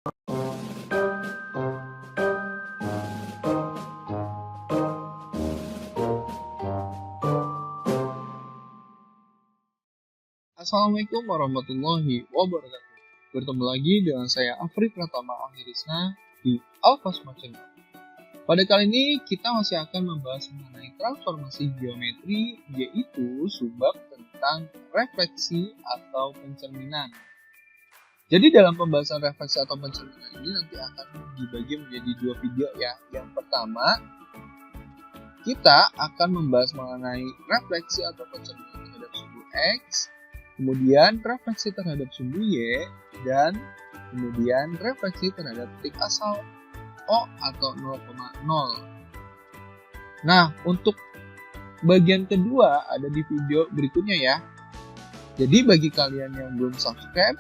Assalamualaikum warahmatullahi wabarakatuh. Bertemu lagi dengan saya Afri Pratama Amirisna di Alphasma Channel. Pada kali ini kita masih akan membahas mengenai transformasi geometri, yaitu subbab tentang refleksi atau pencerminan. Jadi dalam pembahasan refleksi atau pencerminan ini nanti akan dibagi menjadi dua video ya. Yang pertama, kita akan membahas mengenai refleksi atau pencerminan terhadap sumbu X, kemudian refleksi terhadap sumbu Y, dan kemudian refleksi terhadap titik asal O atau 0,0. Nah, untuk bagian kedua ada di video berikutnya ya. Jadi bagi kalian yang belum subscribe,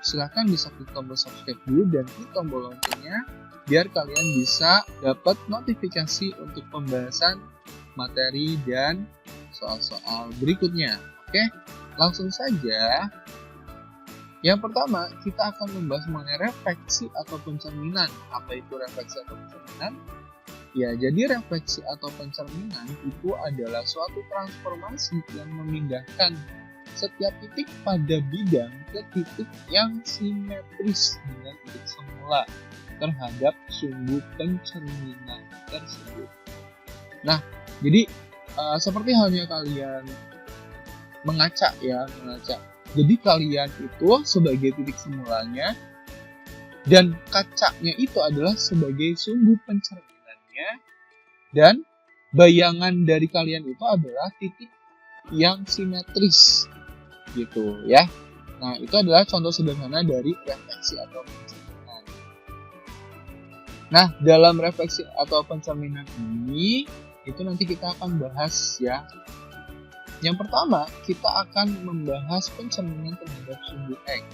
silahkan bisa klik tombol subscribe dulu dan klik tombol loncengnya biar kalian bisa dapat notifikasi untuk pembahasan materi dan soal-soal berikutnya. Oke? Langsung saja. Yang pertama, kita akan membahas mengenai refleksi atau pencerminan. Apa itu refleksi atau pencerminan? Ya, jadi refleksi atau pencerminan itu adalah suatu transformasi yang memindahkan setiap titik pada bidang ke titik yang simetris dengan titik semula terhadap sumbu pencerminan tersebut. Nah, jadi seperti halnya kalian mengaca. Jadi kalian itu sebagai titik semulanya dan kacanya itu adalah sebagai sumbu pencerminannya dan bayangan dari kalian itu adalah titik yang simetris gitu ya. Nah, itu adalah contoh sederhana dari refleksi atau pencerminan. Nah, dalam refleksi atau pencerminan ini itu nanti kita akan bahas ya. Yang pertama, kita akan membahas pencerminan terhadap sumbu X.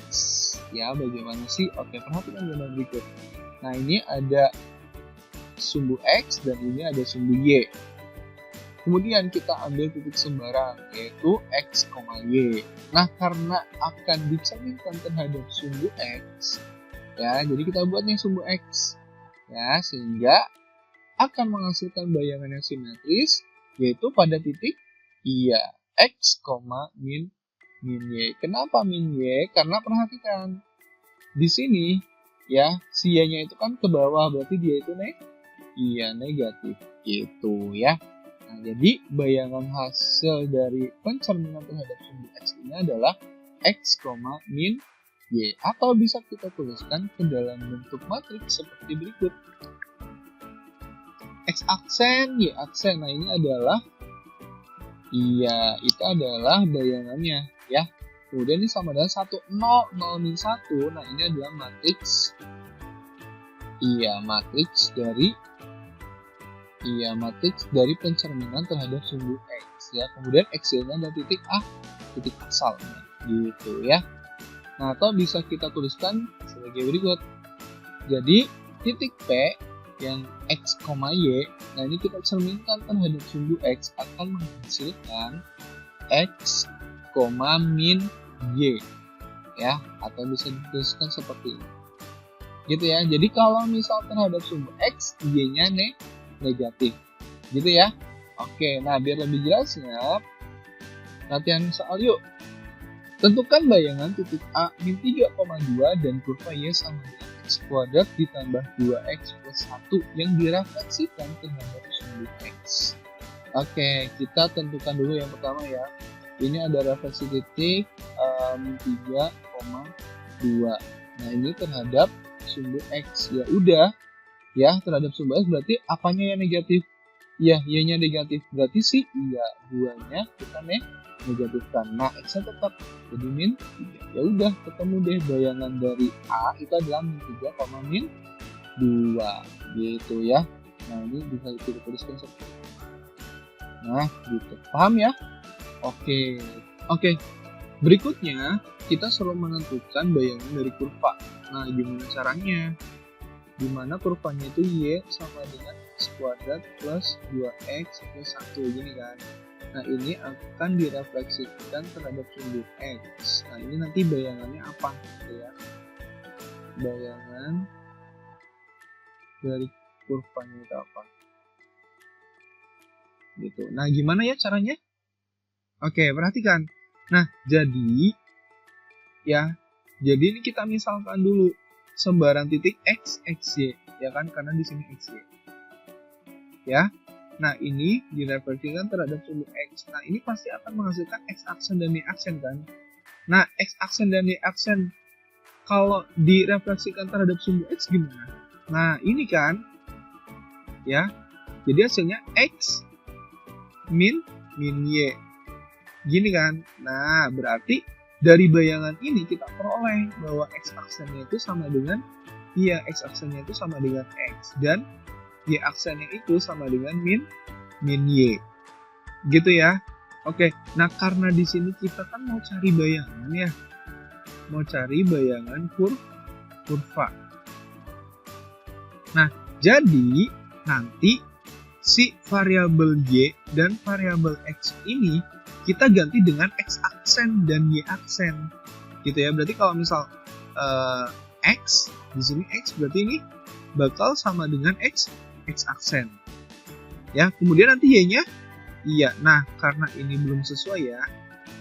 Ya, bagaimana sih? Oke, perhatikan gambar berikut. Nah, ini ada sumbu X dan ini ada sumbu Y. Kemudian kita ambil titik sembarang, yaitu X, Y. Nah, karena akan dicerminkan terhadap sumbu X, ya, jadi kita buat nih sumbu X. Ya, sehingga akan menghasilkan bayangan yang simetris, yaitu pada titik X, min Y. Kenapa min Y? Karena perhatikan di sini ya, si Y-nya itu kan ke bawah, berarti dia itu negatif gitu ya. Nah, jadi bayangan hasil dari pencerminan terhadap sumbu X ini adalah X, min Y, atau bisa kita tuliskan ke dalam bentuk matriks seperti berikut. X aksen, Y aksen. Nah, ini adalah itu adalah bayangannya ya. Kemudian ini sama dengan 1, 0, 0, min 1. Nah, ini adalah matriks. Matriks dari pencerminan terhadap sumbu X ya. Kemudian X-nya adalah titik A, titik asalnya gitu ya. Nah, atau bisa kita tuliskan sebagai berikut. Jadi, titik P yang X, Y, nah ini kita cerminkan terhadap sumbu X akan menghasilkan X, min Y ya, atau bisa dituliskan seperti ini gitu ya. Jadi kalau misal terhadap sumbu X, Y-nya negatif gitu ya. Oke, nah biar lebih jelasnya latihan soal yuk. Tentukan bayangan titik A min 3,2 dan kurva Y sama dengan X kuadrat ditambah 2X plus 1 yang direfleksikan terhadap sumbu X. Oke, kita tentukan dulu yang pertama ya. Ini ada refleksi titik min 3,2. Nah, ini terhadap sumbu X. Ya udah, ya terhadap sumbu X berarti apanya yang negatif? Ya, Y-nya negatif. Berarti sih 2-nya kita negatifkan. Nah, X-nya tetap jadi min 3. Ya udah, ketemu deh bayangan dari A itu adalah min 3, min 2 gitu ya. Nah, ini bisa kita tuliskan seperti ini. Nah, gitu. Paham ya? Oke. Berikutnya, kita suruh menentukan bayangan dari kurva. Nah, gimana caranya? Dimana kurvanya itu Y sama dengan X kuadrat plus 2X plus 1 gini kan. Nah, ini akan direfleksikan terhadap sumbu X. Nah, ini nanti bayangannya apa gitu ya. bayangan dari kurvanya itu apa gitu. Nah, gimana ya caranya? Oke, perhatikan. Nah, jadi ini kita misalkan dulu sembarang titik x, xy, ya kan, karena di sini xy. Ya. Nah, ini direfleksikan terhadap sumbu x. Nah, ini pasti akan menghasilkan x aksen dan y aksen kan. Nah, x aksen dan y aksen kalau direfleksikan terhadap sumbu x gimana? Nah, ini kan ya. Jadi hasilnya x min y. Gini kan. Nah, berarti dari bayangan ini kita peroleh bahwa x aksennya itu sama dengan x aksennya itu sama dengan x dan y aksennya itu sama dengan min y. Gitu ya. Oke. Nah, karena di sini kita kan mau cari bayangan ya. Mau cari bayangan kurva. Nah, jadi nanti si variabel y dan variabel x ini kita ganti dengan x aksen dan y aksen. Gitu ya. Berarti kalau misal x di sini x berarti ini bakal sama dengan x aksen. Ya, kemudian nanti y-nya iya. Nah, karena ini belum sesuai ya.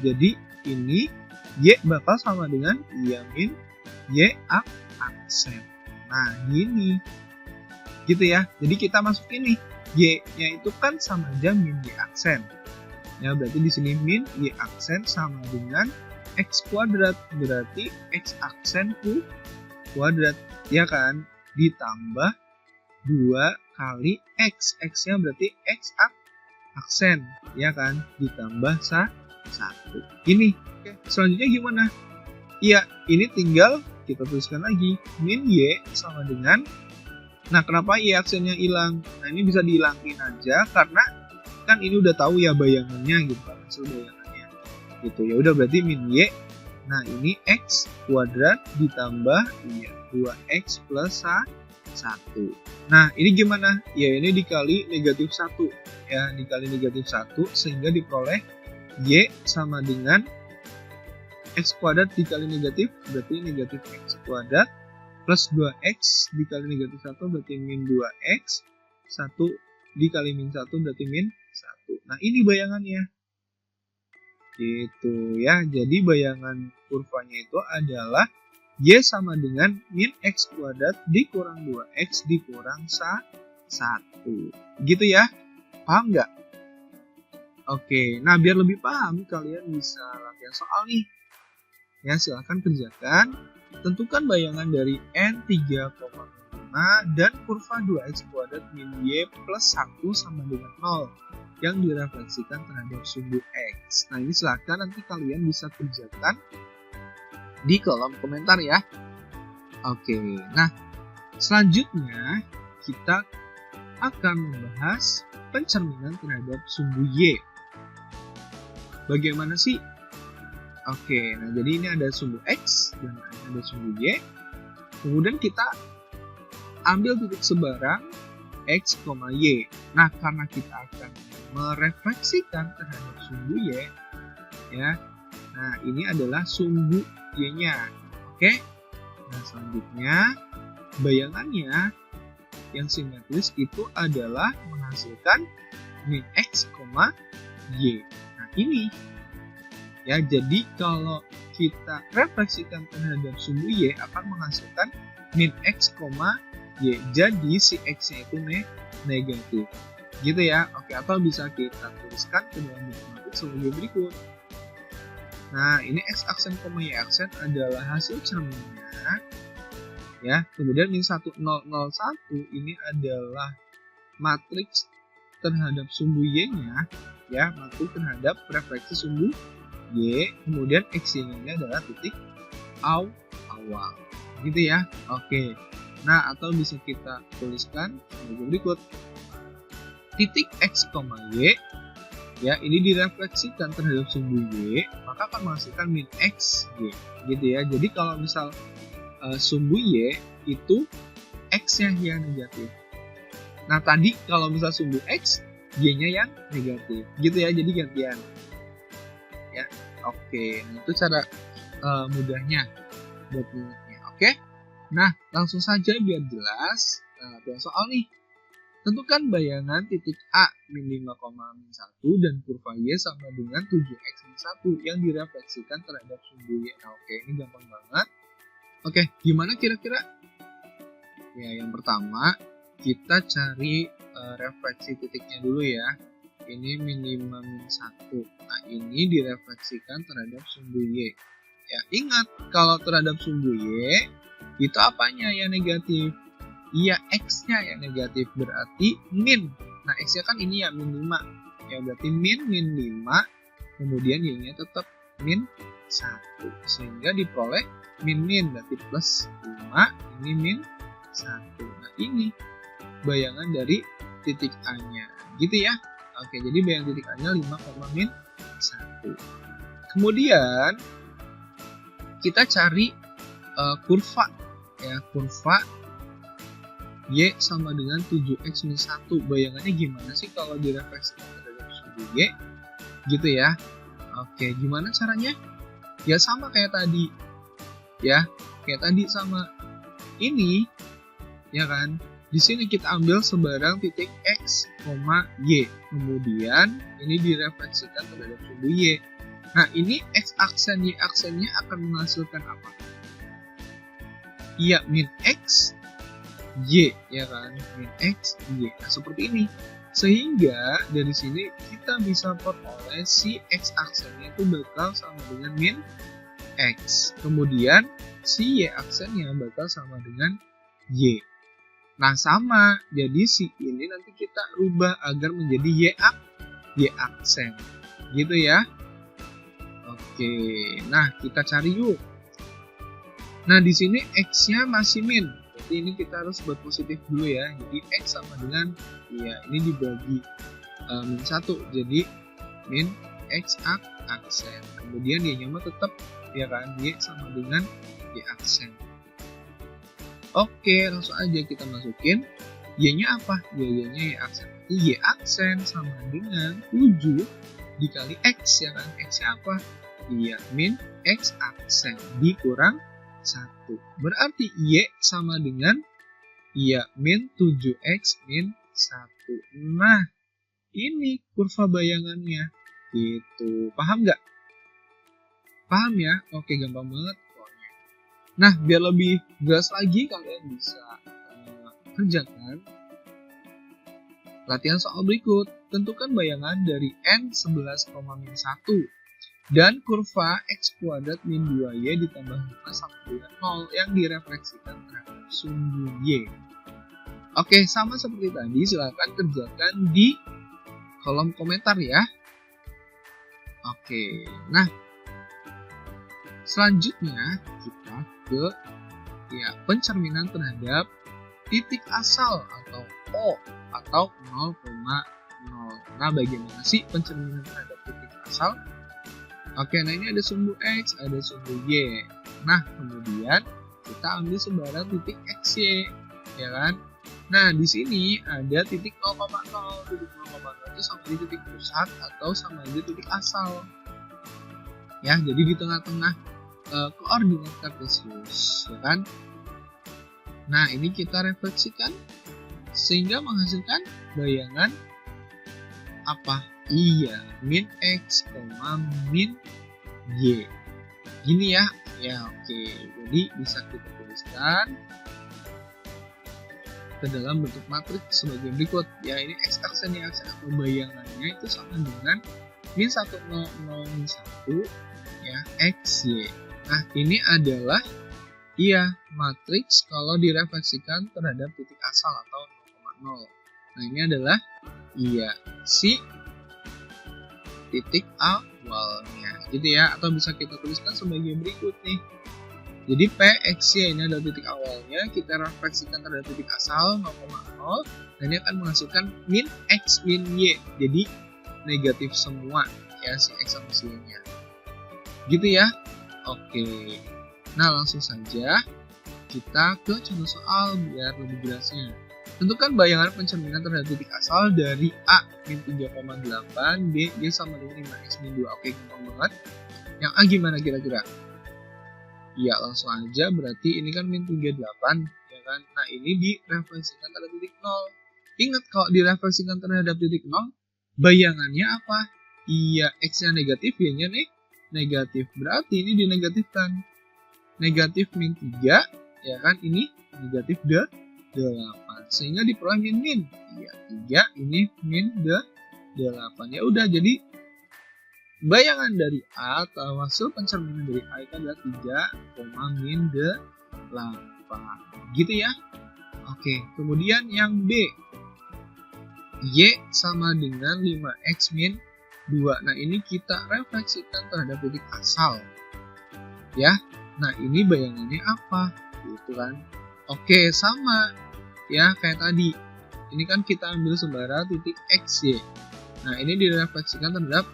Jadi ini y bakal sama dengan y min y aksen. Nah, gini. Gitu ya. Jadi kita masuk ini. Y-nya itu kan sama aja min y aksen. Ya, berarti di sini min y aksen sama dengan x kuadrat. Berarti x aksen kuadrat. Ya kan? Ditambah 2 kali x. X-nya berarti x aksen. Ya kan? Ditambah 1. Ini. Oke, selanjutnya gimana? Iya, ini tinggal kita tuliskan lagi. Min y sama dengan, nah kenapa y aksennya hilang? Nah, ini bisa dihilangin aja karena kan ini udah tahu ya bayangannya gitu kan, hasil bayangannya. Gitu ya, udah berarti min y. Nah, ini x kuadrat ditambah 2x plus 1. Nah, ini gimana? Ya, ini dikali negatif 1. Ya, dikali negatif 1 sehingga diperoleh y sama dengan x kuadrat dikali negatif, berarti negatif x kuadrat plus 2x dikali negatif 1 berarti min 2x, 1 dikali min 1 berarti min 1. Nah, ini bayangannya. Gitu ya. Jadi bayangan kurvanya itu adalah y sama dengan min x kuadrat dikurang 2x dikurang 1. Gitu ya. Paham nggak? Oke. Nah, biar lebih paham kalian bisa latihan soal nih. Ya, silahkan kerjakan. Tentukan bayangan dari n 3,5 dan kurva 2x kuadrat min y plus 1 sama dengan 0 yang direfleksikan terhadap sumbu x. Nah, ini silahkan nanti kalian bisa kerjakan di kolom komentar ya. Oke, nah selanjutnya kita akan membahas pencerminan terhadap sumbu y. Bagaimana sih? Oke, nah jadi ini ada sumbu x dan ada sumbu y. Kemudian kita ambil titik sebarang x, y. Nah, karena kita akan merefleksikan terhadap sumbu y, ya. Nah, ini adalah sumbu y-nya. Oke. Nah, selanjutnya bayangannya yang simetris itu adalah menghasilkan min x, y. Nah, ini ya, jadi kalau kita refleksikan terhadap sumbu y akan menghasilkan min x, y. Jadi si x-nya itu negatif. Gitu ya. Oke, atau bisa kita tuliskan ke dalam matematik sebagai berikut. Nah, ini x aksen, y aksen adalah hasil cerminnya. Ya, kemudian min 1, 0, 0, 1 ini adalah matriks terhadap sumbu y-nya. Ya, matriks terhadap refleksi sumbu y, kemudian x-nya ini adalah titik awal. Gitu ya. Oke. Nah, atau bisa kita tuliskan sebagai berikut. Titik x, y, ya, ini direfleksikan terhadap sumbu y, maka akan menghasilkan min x, y. Gitu ya. Jadi kalau misal sumbu y itu x-nya yang negatif. Nah, tadi kalau misal sumbu x, y-nya yang negatif. Gitu ya. Jadi gantian. Ya, oke. Nah, itu cara mudahnya buat ingatnya. Oke. Nah, langsung saja biar jelas, latihan soal nih. Tentukan bayangan titik A min 5,1 dan kurva Y sama dengan 7x min 1 yang direfleksikan terhadap sumbu Y. Nah, oke, ini gampang banget. Oke, gimana kira-kira? Ya, yang pertama, kita cari refleksi titiknya dulu ya. Ini min 5 min 1. Nah, ini direfleksikan terhadap sumbu Y. Ya, ingat, kalau terhadap sumbu Y, itu apanya yang negatif? Iya, X-nya yang negatif, berarti min. Nah, X-nya kan ini ya, min 5. Ya, berarti min 5, kemudian Y-nya tetap min 1. Sehingga diperoleh min, berarti plus 5, ini min 1. Nah, ini bayangan dari titik A-nya. Gitu ya. Oke, jadi bayangan titik A-nya 5, min 1. Kemudian, kita cari kurva. Ya, kurva Y sama dengan 7x min 1. Bayangannya gimana sih kalau direfleksikan terhadap sumbu Y? Gitu ya. Oke, gimana caranya? Ya sama kayak tadi. Ya, kayak tadi sama ini. Ya kan? Di sini kita ambil sebarang titik X, Y. Kemudian ini direfleksikan terhadap sumbu Y. Nah, ini X aksen, Y aksennya akan menghasilkan apa? Iya, min X, Y, ya kan? Min X, Y. Nah, seperti ini. Sehingga dari sini kita bisa peroleh si X aksennya itu bakal sama dengan min X. Kemudian si Y aksennya bakal sama dengan Y. Nah, sama. Jadi si ini nanti kita rubah agar menjadi Y aksen. Gitu ya. Oke. Nah, kita cari yuk. Nah, di sini X-nya masih min. Jadi ini kita harus buat positif dulu ya. Jadi X sama dengan, ya ini dibagi min 1. Jadi min X aksen. Kemudian Y-nya mah tetap, ya kan, Y sama dengan Y aksen. Oke, langsung aja kita masukin. Y-nya apa? Y-nya Y aksen. Y aksen sama dengan 7 dikali X, ya kan. X-nya apa? Iya, min X aksen dikurang 1. Berarti Y sama dengan min 7X min 1. Nah, ini kurva bayangannya. Gitu. Paham nggak? Paham ya? Oke, gampang banget pokoknya. Nah, biar lebih jelas lagi kalian bisa kerjakan latihan soal berikut. Tentukan bayangan dari N 11,-1 dan kurva X kuadrat min 2Y ditambah 5 sama dengan 0 yang direfleksikan terhadap sumbu Y. Oke, sama seperti tadi, silakan kerjakan di kolom komentar ya. Oke, nah selanjutnya kita ke pencerminan terhadap titik asal atau O atau 0,0. Nah, bagaimana sih pencerminan terhadap titik asal? Oke, nah ini ada sumbu X, ada sumbu Y. Nah, kemudian kita ambil sebarang titik XY, ya kan? Nah, di sini ada titik 0,0. Titik 0,0 itu sama di titik pusat atau sama aja titik asal. Ya, jadi di tengah-tengah koordinat kartesius, ya kan? Nah, ini kita refleksikan sehingga menghasilkan bayangan apa? Iya, min X, min Y. Gini ya. Ya, oke. Jadi bisa kita tuliskan ke dalam bentuk matriks sebagai berikut. Ya, ini X aksen, Y aksen atau bayangannya itu sama dengan min 1, 0, 0, min 1, ya, X, Y. Nah, ini adalah matriks kalau direfleksikan terhadap titik asal atau 0,0. Nah, ini adalah si titik awalnya, gitu ya, atau bisa kita tuliskan sebagai berikut nih. Jadi P, X, Y ini adalah titik awalnya, kita refleksikan terhadap titik asal 0,0, dan ini akan menghasilkan min X, min Y, jadi negatif semua ya si X sama si Y nya, gitu ya. Oke, nah langsung saja kita ke contoh soal biar lebih jelasnya. Tentukan bayangan pencerminan terhadap titik asal dari A min 3,8, B, Y sama dengan 5X min 2. Oke, gampang banget. Yang A gimana kira-kira? Ya langsung aja, berarti ini kan min 38 ya kan. Nah ini direfleksikan terhadap titik 0. Ingat kalau direfleksikan terhadap titik 0, bayangannya apa? Iya, X-nya negatif, Y-nya negatif. Berarti ini dinegatifkan. Negatif min 3, ya kan, ini negatif 8. Sehingga diperoleh min-min. Iya, 3, ini min 8. Ya udah, jadi bayangan dari A atau hasil pencerminan dari A itu adalah 3, min 8. Gitu ya. Oke, kemudian yang B. Y sama dengan 5X min 2. Nah, ini kita refleksikan terhadap titik asal. Ya. Nah, ini bayangannya apa? Gitu kan. Oke, sama. Ya, kayak tadi. Ini kan kita ambil sembara titik X, Y. Nah, ini direfleksikan terhadap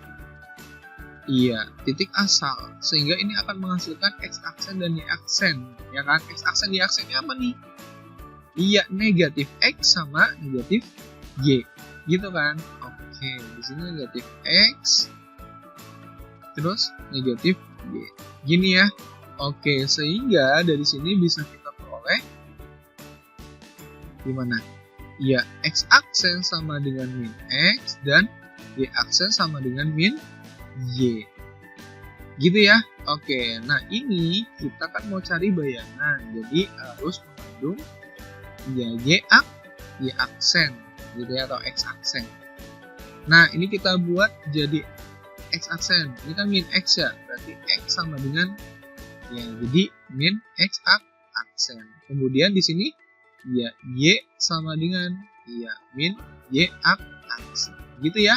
titik asal. Sehingga ini akan menghasilkan X aksen dan Y aksen. Ya kan? X aksen, Y aksennya apa nih? Iya, negatif X sama negatif Y. Gitu kan? Oke, di sini negatif X terus negatif Y. Gini ya. Oke, sehingga dari sini bisa kita peroleh gimana? Ya, X aksen sama dengan min X dan Y aksen sama dengan min Y. Gitu ya. Oke, nah ini kita kan mau cari bayangan. Jadi harus mengandung Y aksen gitu ya, atau X aksen. Nah, ini kita buat jadi X aksen. Ini kan min X ya, berarti X sama dengan jadi min X aksen. Kemudian di sini Y sama dengan min Y aksen. Gitu ya.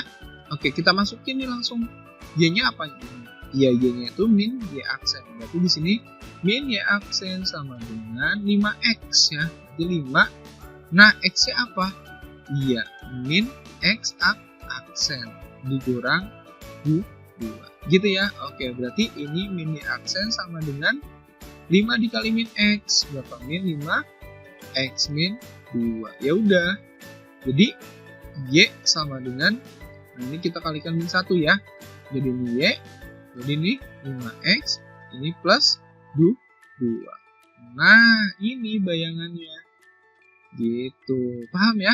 Oke, kita masukin nih langsung. Y-nya apa? Y-nya itu min Y aksen. Berarti di sini min Y aksen sama dengan 5X ya. Berarti 5. Nah, X-nya apa? Min X aksen dikurang 2. Gitu ya. Oke, berarti ini min Y aksen sama dengan 5 dikali min X. Berapa min? 5 X min 2. Ya udah. Jadi Y sama dengan, nah ini kita kalikan min 1 ya. Jadi ini Y. Jadi ini 5X. Ini plus 2. Nah, ini bayangannya. Gitu. Paham ya?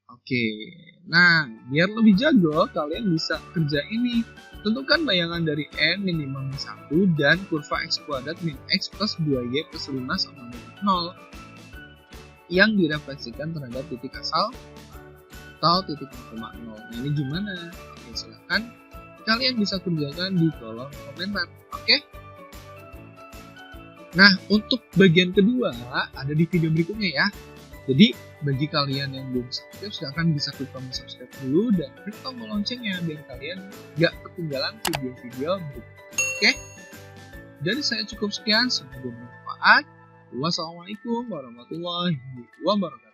Oke, nah biar lebih jago kalian bisa kerja ini. Tentukan bayangan dari N minimal 1 dan kurva X kuadrat min X plus 2Y plus 5 sama dengan 0 yang direfleksikan terhadap titik asal atau titik 0,0. Nah ini gimana? Oke, silahkan kalian bisa kerjakan di kolom komentar. Oke? Nah, untuk bagian kedua ada di video berikutnya ya. Jadi, bagi kalian yang belum subscribe, silahkan bisa klik tombol subscribe dulu dan klik tombol loncengnya biar kalian gak ketinggalan video-video berikutnya. Oke? Dari saya cukup sekian, semoga bermanfaat. Wassalamualaikum warahmatullahi wabarakatuh.